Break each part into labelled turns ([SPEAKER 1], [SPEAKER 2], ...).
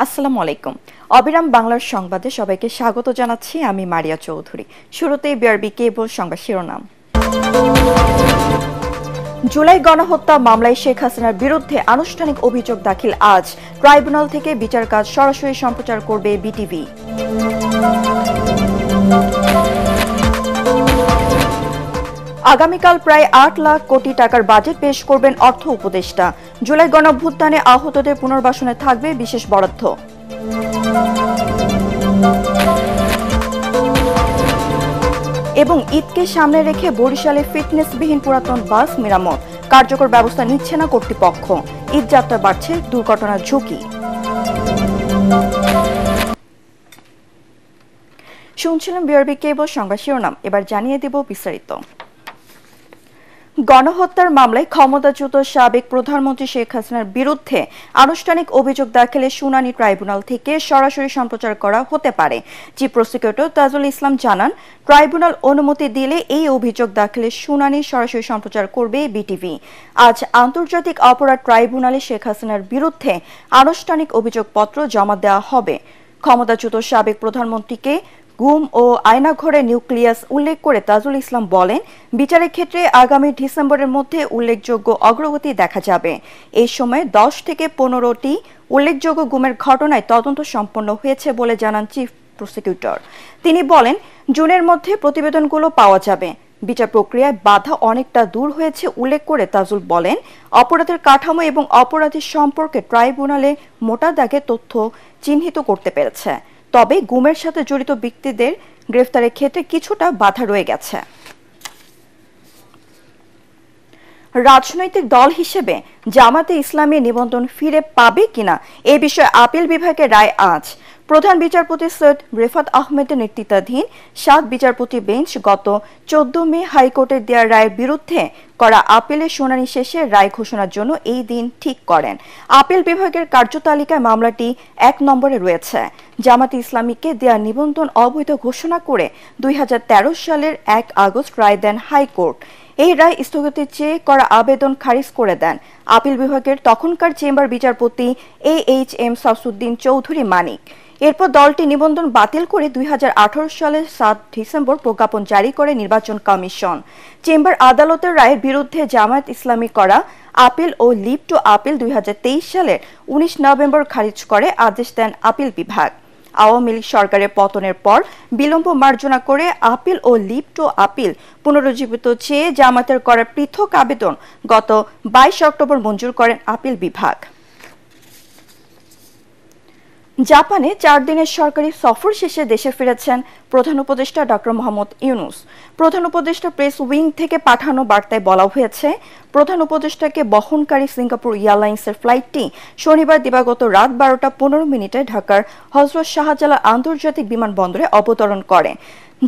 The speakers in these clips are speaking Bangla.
[SPEAKER 1] আসসালামু আলাইকুম। অবিরাম বাংলার সংবাদে সবাইকে স্বাগত জানাচ্ছি। আমি মারিয়া চৌধুরী। শুরুতেই বিআরবি কেবল সংবাদ শিরোনাম। জুলাই গণহত্যা মামলায় শেখ হাসিনার বিরুদ্ধে আনুষ্ঠানিক অভিযোগ দাখিল আজ। ট্রাইব্যুনাল থেকে বিচার কাজ সরাসরি সম্প্রচার করবে বিটিভি। আগামীকাল প্রায় ৮ লাখ কোটি টাকার বাজেট পেশ করবেন অর্থ উপদেষ্টা। জুলাই গণঅভ্যুত্থানে আহতদের পুনর্বাসনে থাকবে বিশেষ বরাদ্দ। এবং ঈদকে সামনে রেখে বরিশালে ফিটনেসবিহীন পুরাতন বাস মেরামত, কার্যকর ব্যবস্থা নিচ্ছে না কর্তৃপক্ষ। ঈদ যাত্রা বাড়ছে দুর্ঘটনার ঝুঁকি। শুনছিলেন বিআরবি কেবল সংবাদ শিরোনাম। এবার জানিয়ে দেব বিস্তারিত। গণহত্যার মামলায় ক্ষমতাচ্যুত সাবেক প্রধানমন্ত্রী শেখ হাসিনার বিরুদ্ধে আনুষ্ঠানিক অভিযোগ দাখিলের শুনানি ট্রাইব্যুনাল থেকে সরাসরি সম্প্রচার করা হতে পারে। চিফ প্রসিকিউটর তাজুল ইসলাম জানান, ট্রাইব্যুনাল অনুমতি দিলে এই অভিযোগ দাখিলের শুনানি সরাসরি সম্প্রচার করবে বিটিভি। আজ আন্তর্জাতিক অপরাধ ট্রাইব্যুনালে শেখ হাসিনার বিরুদ্ধে আনুষ্ঠানিক অভিযোগপত্র জমা দেওয়া হবে। ক্ষমতাচ্যুত সাবেক প্রধানমন্ত্রীকে গুম ও আয়নাঘরের নিউক্লিয়াস উল্লেখ করে তাজুল ইসলাম বলেন, বিচারের ক্ষেত্রে আগামী ডিসেম্বরের মধ্যে উল্লেখযোগ্য অগ্রগতি দেখা যাবে। এই সময় 10 থেকে 15টি উল্লেখযোগ্য গুমের ঘটনায় তদন্ত সম্পন্ন হয়েছে বলে জানান চিফ প্রসিকিউটর। তিনি বলেন, জুনের মধ্যে প্রতিবেদনগুলো পাওয়া যাবে। বিচার প্রক্রিয়ায় বাধা অনেকটা দূর হয়েছে উল্লেখ করে তাজুল বলেন, অপরাধের কাঠামো এবং অপরাধীর সম্পর্কে ট্রাইব্যুনালে মোটা দাগে তথ্য চিহ্নিত করতে পেরেছে। তবে গুমের সাথে জড়িত ব্যক্তিদের গ্রেফতারের ক্ষেত্রে কিছুটা বাধা রয়ে গেছে। রাজনৈতিক দল হিসেবে জামাতে ইসলামী নিবন্ধন ফিরে পাবে কিনা এ বিষয়ে আপিল বিভাগের রায় আজ। প্রধান বিচারপতি সৈয়দ রেফাত আহমেদের নেতৃত্বাধীন 7 বিচারপতি বেঞ্চ গত 14 মে হাইকোর্টের দেওয়া রায়ের বিরুদ্ধে করা আপিলের শুনানি শেষে রায় ঘোষণার জন্য এই দিন ঠিক করেন। আপিল বিভাগের কার্যতালিকায় মামলাটি 1 নম্বরে রয়েছে। জামাতে ইসলামীকে দেওয়া নিবন্ধন অবৈধ ঘোষণা করে 2013 সালের 1 আগস্ট রায় দেন হাইকোর্ট। এই রায় স্থগিত চেয়ে করা আবেদন খারিজ করে দেন আপিল বিভাগের তখনকার চেম্বার বিচারপতি AHM শামসুদ্দিন চৌধুরী মানিক। এরপর দলটি নিবন্ধন বাতিল করে 2018 সালের 7 ডিসেম্বর প্রজ্ঞাপন জারি করে নির্বাচন কমিশন। চেম্বার আদালতের রায়ের বিরুদ্ধে জামায়াত ইসলামী করা আপিল ও লিভ টু আপিল 2023 সালের 19 নভেম্বর খারিজ করে আদেশ দেন আপিল বিভাগ। আওয়ামী লীগ সরকারের পতনের পর বিলম্ব মার্জনা করে আপিল ও লিভ টু আপিল পুনরুজ্জীবিত চেয়ে জামায়াতের করা পৃথক আবেদন গত 22 অক্টোবর মঞ্জুর করেন আপিল বিভাগ। জাপানে 4 দিনের সরকারি সফর শেষে দেশে ফিরেছেন প্রধান উপদেষ্টা ডক্টর মোহাম্মদ ইউনূস। প্রধান উপদেষ্টা প্রেস উইং থেকে পাঠানো বার্তায় বলা হয়েছে, প্রধান উপদেষ্টাকে বহনকারী সিঙ্গাপুর এয়ারলাইন্সের ফ্লাইটটি শনিবার দিবাগত রাত 12টা 15 মিনিটে ঢাকার হযরত শাহজালাল আন্তর্জাতিক বিমানবন্দরে অবতরণ করে।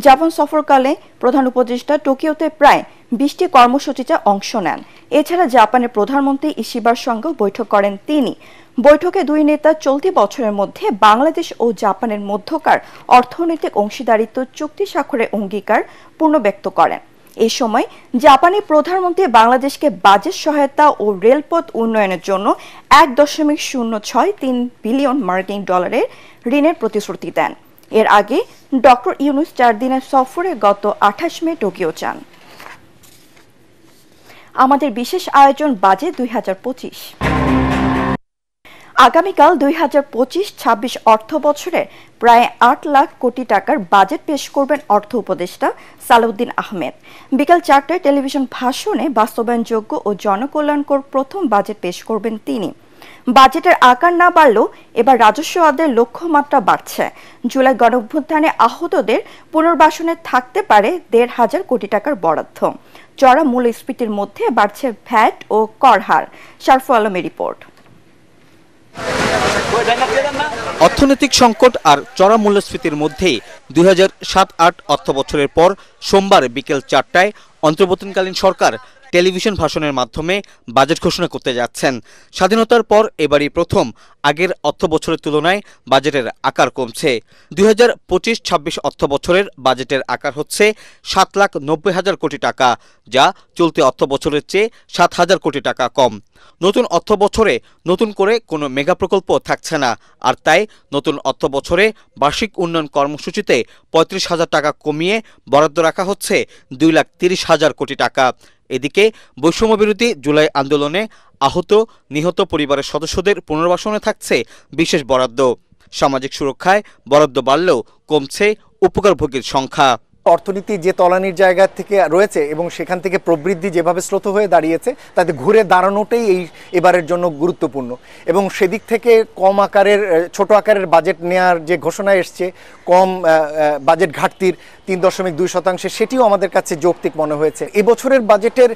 [SPEAKER 1] জাপান সফরকালে প্রধান উপদেষ্টা টোকিওতে প্রায় 20টি কর্মসূচিতে অংশ নেন। এছাড়া জাপানের প্রধানমন্ত্রী ইশিবার সঙ্গেও বৈঠক করেন তিনি। বৈঠকে দুই নেতা চলতি বছরের মধ্যে বাংলাদেশ ও জাপানের মধ্যকার অর্থনৈতিক অংশীদারিত্ব চুক্তি স্বাক্ষরের অঙ্গীকার পুনর্ব্যক্ত করেন। এই সময় জাপানি প্রধানমন্ত্রী বাংলাদেশকে বাজেট সহায়তা ও রেলপথ উন্নয়নের জন্য 1.063 বিলিয়ন মার্কিন ডলারের ঋণের প্রতিশ্রুতি দেন। এর আগে ডক্টর ইউনূস 4 দিনের সফরে গত 28 মে টোকিও যান। আমাদের বিশেষ আয়োজন বাজেট 2025। আগামীকাল 2025-26 অর্থ বছরে প্রায় 8 লাখ কোটি টাকার বাজেট পেশ করবেন অর্থ উপদেষ্টা সালাউদ্দিন আহমেদ। বিকাল 4টায় টেলিভিশন ভাষণে বাস্তবায়নযোগ্য ও জনকল্যাণকর প্রথম বাজেট পেশ করবেন তিনি। বাজেটের আকার না বাড়লেও এবার রাজস্ব আদায়ের লক্ষ্যমাত্রা বাড়ছে। জুলাই গণঅভ্যুত্থানে আহতদের পুনর্বাসনে থাকতে পারে 1,500 কোটি টাকার বরাদ্দ। চড়া মূল্যস্ফীতির মধ্যে বাড়ছে ভ্যাট ও কর হার। শারফু আলমের রিপোর্ট।
[SPEAKER 2] অর্থনৈতিক সংকট আর চড়া মূল্যস্ফীতির মধ্যে 2007-08 অর্থবছরের পর সোমবার বিকেল 4টায় অন্তর্বর্তীকালীন সরকার টেলিভিশন ভাষণের মাধ্যমে বাজেট ঘোষণা করতে যাচ্ছেন। স্বাধীনতার পর এবারই প্রথম আগের অর্থবছরের তুলনায় বাজেটের আকার কমছে। 2025-26 অর্থবছরের বাজেটের আকার হচ্ছে 7,90,000 কোটি টাকা, যা চলতি অর্থবছরের চেয়ে 7,000 কোটি টাকা কম। নতুন অর্থবছরে নতুন করে কোনো মেগা প্রকল্প থাকছে না, আর তাই নতুন অর্থবছরে বার্ষিক উন্নয়ন কর্মসূচিতে 35,000 টাকা কমিয়ে বরাদ্দ রাখা হচ্ছে 2,30,000 কোটি টাকা। এদিকে বৈষম্যবিরোধী জুলাই আন্দোলনে আহত নিহত পরিবারের সদস্যদের পুনর্বাসনে থাকছে বিশেষ বরাদ্দ। সামাজিক সুরক্ষায় বরাদ্দ বাড়লেও কমছে উপকারভোগীর সংখ্যা।
[SPEAKER 3] অর্থনীতি যে তলানির জায়গা থেকে রয়েছে এবং সেখান থেকে প্রবৃদ্ধি যেভাবে স্রোত হয়ে দাঁড়িয়েছে, তাতে ঘুরে দাঁড়ানোটাই এবারের জন্য গুরুত্বপূর্ণ। এবং সেদিক থেকে ছোট আকারের বাজেট নেওয়ার যে ঘোষণা এসছে, কম বাজেট ঘাটতির 3.2%, সেটিও আমাদের কাছে যৌক্তিক মনে হয়েছে। এবছরের বাজেটের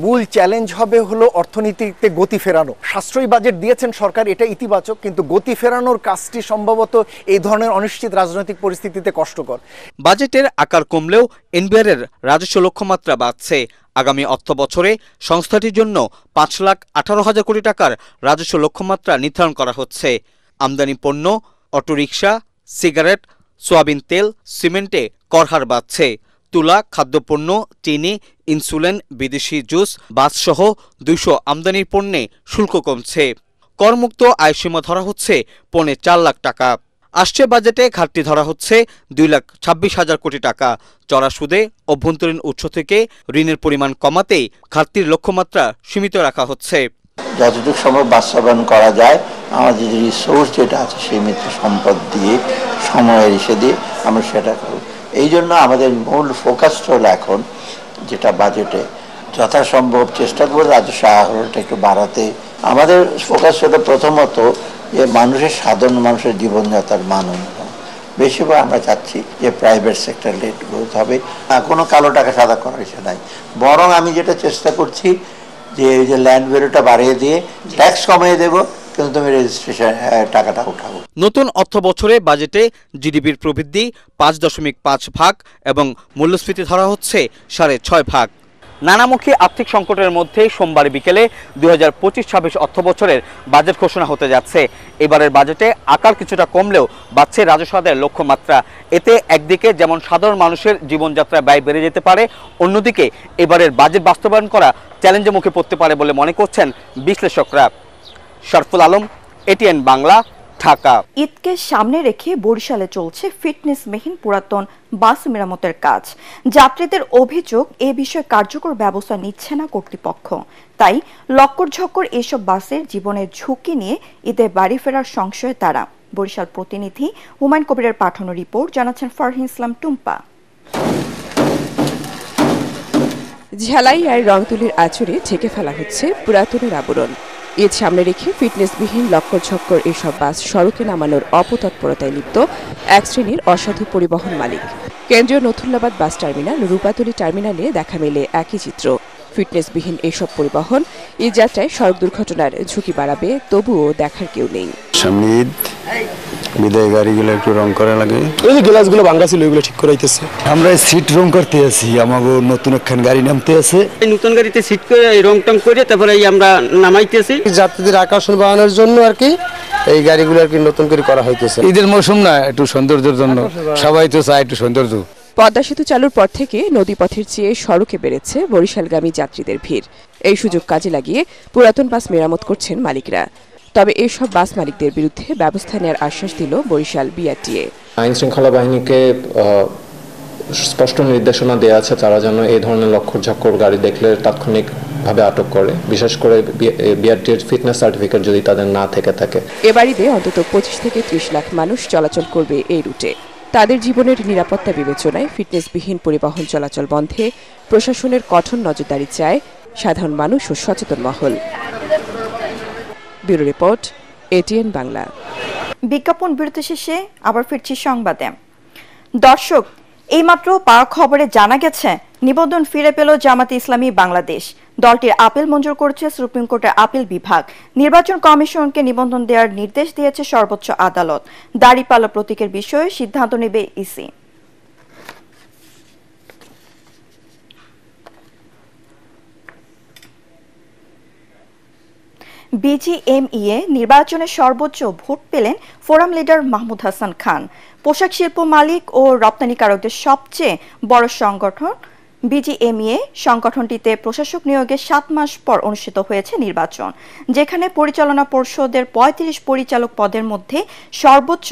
[SPEAKER 3] মূল চ্যালেঞ্জ হলো অর্থনীতিতে গতি ফেরানো। সাশ্রয়ী বাজেট দিয়েছেন সরকার, এটা ইতিবাচক, কিন্তু গতি ফেরানোর কাজটি সম্ভবত এই ধরনের অনিশ্চিত রাজনৈতিক পরিস্থিতিতে কষ্টকর।
[SPEAKER 2] বাজেটের আকার কমলেও এনবিআরের রাজস্ব লক্ষ্যমাত্রা বাড়ছে। আগামী অর্থবছরে সংস্থাটির জন্য 5,18,000 কোটি টাকার রাজস্ব লক্ষ্যমাত্রা নির্ধারণ করা হচ্ছে। আমদানি পণ্য, অটোরিকশা, সিগারেট, সোয়াবিন তেল, সিমেন্টে কর হার বাড়ছে। তুলা, খাদ্যপণ্য, চিনি, ইনসুলিন, বিদেশি জুস, বাসসহ 200 আমদানির পণ্যে শুল্ক কমছে। করমুক্ত আয়সীমা ধরা হচ্ছে 4.5 লাখ টাকা। আসছে বাজেটে ঘাটতি ধরা হচ্ছে 2,26,000 কোটি টাকা। চড়া সুদে অভ্যন্তরীণ উৎস থেকে ঋণের পরিমাণ কমাতেই ঘাটতির লক্ষ্যমাত্রা সীমিত রাখা হচ্ছে।
[SPEAKER 4] যতটুকু সম্ভব বাস্তবায়ন করা যায়, আমাদের যে রিসোর্স যেটা আছে সীমিত সম্পদ দিয়ে, সময়ের ইসে দিয়ে আমরা সেটা করব। এই জন্য আমাদের মূল ফোকাসটা হলো এখন যেটা বাজেটে যথাসম্ভব চেষ্টা করব রাজস্ব আহরণটা একটু বাড়াতে। আমাদের ফোকাস হলো প্রথমত যে সাধারণ মানুষের জীবনযাত্রার মান উন্নয়ন। বেশিরভাগ আমরা চাচ্ছি যে প্রাইভেট সেক্টর লেড গ্রোথ হবে, কোনো কালো টাকা সাদা করার ইচ্ছে নাই। বরং আমি যেটা চেষ্টা করছি যে এই যে ল্যান্ড ভ্যালুটা বাড়িয়ে দিয়ে ট্যাক্স কমিয়ে দেবো, কিন্তু তুমি রেজিস্ট্রেশন টাকাটা উঠাবো।
[SPEAKER 2] নতুন অর্থ বছরে বাজেটে জিডিপির প্রবৃদ্ধি 5.5% এবং মূল্যস্ফীতি ধরা হচ্ছে 6.5%। নানামুখী আর্থিক সংকটের মধ্যে সোমবার বিকেলে 2025-26 অর্থ বছরের বাজেট ঘোষণা হতে যাচ্ছে। এবারের বাজেটে আকার কিছুটা কমলেও বাড়ছে রাজস্ব আদায়ের লক্ষ্যমাত্রা। এতে একদিকে যেমন সাধারণ মানুষের জীবনযাত্রায় ব্যয় বেড়ে যেতে পারে, অন্যদিকে এবারের বাজেট বাস্তবায়ন করা চ্যালেঞ্জের মুখে পড়তে পারে বলে মনে করছেন বিশ্লেষকরা। শরফুল আলম, এটিএন বাংলা, ঢাকা।
[SPEAKER 1] ঈদকে সামনে রেখে বরিশালে চলছে ফিটনেসবিহীন পুরাতন বাস মেরামতের কাজ। যাত্রীদের অভিযোগ, এ বিষয়ে কার্যকর ব্যবস্থা নিচ্ছে না কর্তৃপক্ষ। তাই লক্কর ঝক্কর এসব বাসের জীবনের ঝুঁকি নিয়ে ঈদে বাড়ি ফেরার সংশয়ে তারা। বরিশাল প্রতিনিধি হুমায়ুন কবিরের পাঠানো রিপোর্ট জানাচ্ছেন ফারহিন ইসলাম টুম্পা।
[SPEAKER 5] ঝালাই আর রংতুলির আঁচড়ে ঢেকে ফেলা হচ্ছে পুরাতনের আবরণ। ঈদ সামনে রেখে ফিটনেসবিহীন লক্কর ঝক্কর এসব বাস সড়কে নামানোর অপতৎপরতায় লিপ্ত এক শ্রেণীর অসাধু পরিবহন মালিক। কেন্দ্রীয় নথুল্লাবাদ বাস টার্মিনাল, রূপাতলী টার্মিনালে দেখা মেলে একই চিত্র। ফিটনেসবিহীন এসব পরিবহন ঈদ যাত্রায় সড়ক দুর্ঘটনার ঝুঁকি বাড়াবে, তবুও দেখার কেউ নেই।
[SPEAKER 6] সামনে ঈদ, বিদায় গাড়িগুলো একটু রং করা লাগে।
[SPEAKER 7] ওই যে গ্লাসগুলো ভাঙা ছিল, ওইগুলো ঠিক করাইতেছে।
[SPEAKER 6] আমরা সিট রং করতে আছি, আমাকে নতুন একখান গাড়ি নামতে আছে।
[SPEAKER 8] নতুন গাড়িতে সিট করে রং টং করে তারপরে আমরা নামাইতেছি।
[SPEAKER 7] যাত্রীদের আকর্ষণ বাড়ানোর জন্য আর কি এই গাড়িগুলো আর কি নতুন করে করা হইতেছে।
[SPEAKER 6] ঈদের মৌসুম না, একটু সৌন্দর্যের জন্য সবাই তো চায় একটু সৌন্দর্য।
[SPEAKER 5] পদ্মা সেতু চালুর পর থেকে নদীপথের চেয়ে সড়কে বেড়েছে বরিশালগামী যাত্রীদের ভিড়। এই সুযোগ কাজে লাগিয়ে পুরাতন বাস মেরামত করছেন মালিকরা। তবে এসব বাস মালিকদের বিরুদ্ধে ব্যবস্থা নেওয়ার আশ্বাস দিল বরিশাল বিআরটিএ।
[SPEAKER 9] আইন শৃঙ্খলা বাহিনীকে স্পষ্ট নির্দেশনা দেওয়া আছে, তারা যেন এই ধরনের লক্কর ঝক্কর গাড়ি দেখলে তাৎক্ষণিকভাবে আটক করে, বিশেষ করে বিআরটিএর ফিটনেস সার্টিফিকেট যদি তাদের না থেকে থাকে।
[SPEAKER 5] এবার ঈদে অন্তত 25 থেকে 30 লাখ মানুষ চলাচল করবে এই রুটে। তাদের জীবনের নিরাপত্তা বিবেচনায় ফিটনেসবিহীন পরিবহন চলাচল বন্ধে প্রশাসনের কঠোর নজরদারি চায় সাধারণ মানুষ ও সচেতন মহল। Bureau report, ATN Bangla.
[SPEAKER 1] বিজ্ঞাপন বিরতি শেষে আবার ফিরছি সংবাদে। দর্শক, এইমাত্র পাওয়া খবরে জানা গেছে নিবন্ধন ফিরে পেল জামাতে ইসলামী বাংলাদেশ। দলটির আপিল মঞ্জুর করেছে সুপ্রিম কোর্টের আপিল বিভাগ। নির্বাচন কমিশনকে নিবন্ধন দেওয়ার নির্দেশ দিয়েছে সর্বোচ্চ আদালত। দাড়িপাল্লা প্রতীকের বিষয়ে সিদ্ধান্ত নেবে ইসি। বিজিএমইএ নির্বাচনে সর্বোচ্চ ভোট পেলেন ফোরাম লিডার মাহমুদ হাসান খান। পোশাক শিল্প মালিক ও রপ্তানিকারকদের সবচেয়ে বড় সংগঠন বিজিএমইএ সংগঠনটিতে প্রশাসক নিয়োগের 7 মাস পর অনুষ্ঠিত হয়েছে নির্বাচন, যেখানে পরিচালনা পর্ষদের 35 পরিচালক পদের মধ্যে সর্বোচ্চ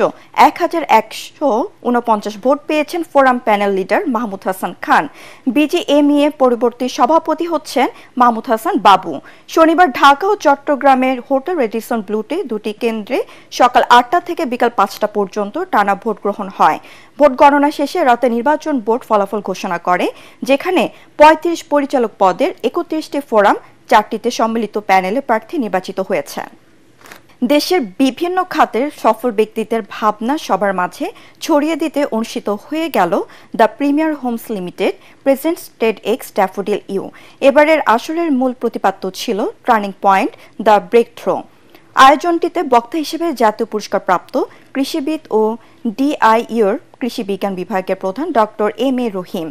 [SPEAKER 1] 1149 ভোট পেয়েছেন forum panel leader Mahmud Hasan Khan. BGMEA পরবর্তী সভাপতি হচ্ছেন মাহমুদ হাসান বাবু। শনিবার ঢাকা ও চট্টগ্রামের হোটেল রেডিসন ব্লুতে দুটি কেন্দ্রে সকাল 8টা থেকে বিকাল 5টা পর্যন্ত টানা ভোট গ্রহণ হয়। ভোট গণনা শেষে রাতে নির্বাচন বোর্ড ফলাফল ঘোষণা করে, যেখানে 35 পরিচালক পদের 31টি ফোরাম, 4টিতে সম্মিলিত প্যানেলে প্রার্থী নির্বাচিত হয়েছেন। দেশের বিভিন্ন খাতের সফল ব্যক্তিত্বের ভাবনা সবার মাঝে ছড়িয়ে দিতে অনুষ্ঠিত হয়ে গেল the Premier Homes Limited presents TEDx Daffodil U. এবারের আসরের মূল প্রতিপাদ্য ছিল turning point, the breakthrough. আয়োজনটিতে বক্তা হিসেবে জাতীয় পুরস্কার প্রাপ্ত কৃষিবিদ ও ডিআইইউর কৃষি বিজ্ঞান বিভাগের প্রধান ডক্টর এম এ রহিম,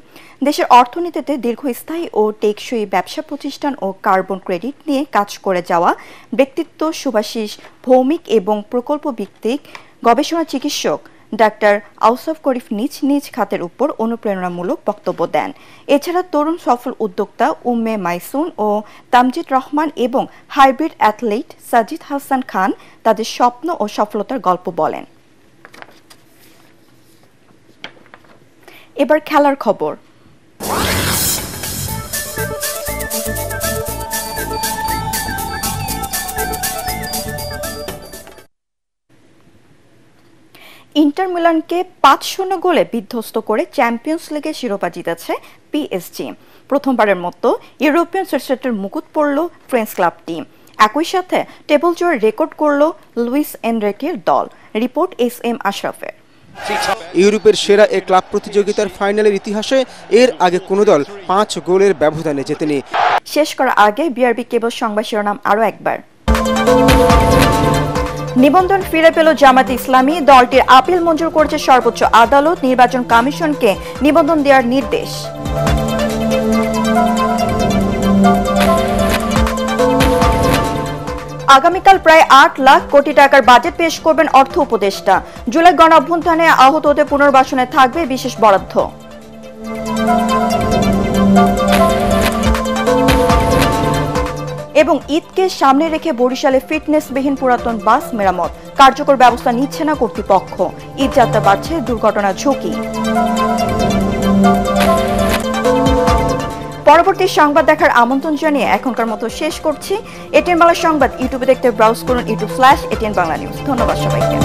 [SPEAKER 1] দেশের অর্থনীতিতে দীর্ঘস্থায়ী ও টেকসই ব্যবসা প্রতিষ্ঠান ও কার্বন ক্রেডিট নিয়ে কাজ করে যাওয়া ব্যক্তিত্ব সুভাষিস ভৌমিক এবং প্রকল্প ভিত্তিক গবেষণা চিকিৎসক ডাক্তার আউসাফ করিফ নিজ নিজ খাতের উপর অনুপ্রেরণামূলক বক্তব্য দেন। এছাড়া তরুণ সফল উদ্যোক্তা উম্মে মাইসুন ও তামজিদ রহমান এবং হাইব্রিড অ্যাথলিট সাজিদ হাসান খান তাদের স্বপ্ন ও সফলতার গল্প বলেন। এবার খেলার খবর। ইন্টার মিলানকে 5-0 গোলে বিধ্বস্ত করে চ্যাম্পিয়ন্স লিগের শিরোপা জিতেছে পিএসজি। প্রথমবারের মতো ইউরোপিয়ান সোসাইটির মুকুট পড়ল ফ্রেঞ্চ ক্লাবটি। একই সাথে টেবল জয়ের রেকর্ড করল লুইস এনরিকের দল। Report S. আশরাফের।
[SPEAKER 10] ইউরোপের সেরা এ ক্লাব প্রতিযোগিতার ফাইনালের ইতিহাসে এর আগে কোনো দল 5 গোলের ব্যবধানে জেতেনি।
[SPEAKER 1] শেষ করার আগে বিআরবি কেবল সংবাদ শিরোনাম আরও একবার। নিবন্ধন ফিরে পেল জামায়াতে ইসলামী। দলটির আপিল মঞ্জুর করেছে সর্বোচ্চ আদালত। নির্বাচন কমিশনকে নিবন্ধন দেওয়ার নির্দেশ। আগামীকাল প্রায় 8 লাখ কোটি টাকার বাজেট পেশ করবেন অর্থ উপদেষ্টা। জুলাই গণ অভ্যুত্থানে আহতদের পুনর্বাসনে থাকবে বিশেষ বরাদ্দ। এবং ঈদকে সামনে রেখে বরিশালে ফিটনেসবিহীন পুরাতন বাস মেরামত, কার্যকর ব্যবস্থা নিচ্ছে না কর্তৃপক্ষ। ঈদ যাত্রা বাড়ছে দুর্ঘটনার ঝুঁকি। পরবর্তী সংবাদ দেখার আমন্ত্রণ জানিয়ে এখনকার মতো শেষ করছি। এটিএন বাংলা সংবাদ ইউটিউবে দেখতে ব্রাউজ করুন youtube/ATN Bangla News। ধন্যবাদ সবাইকে।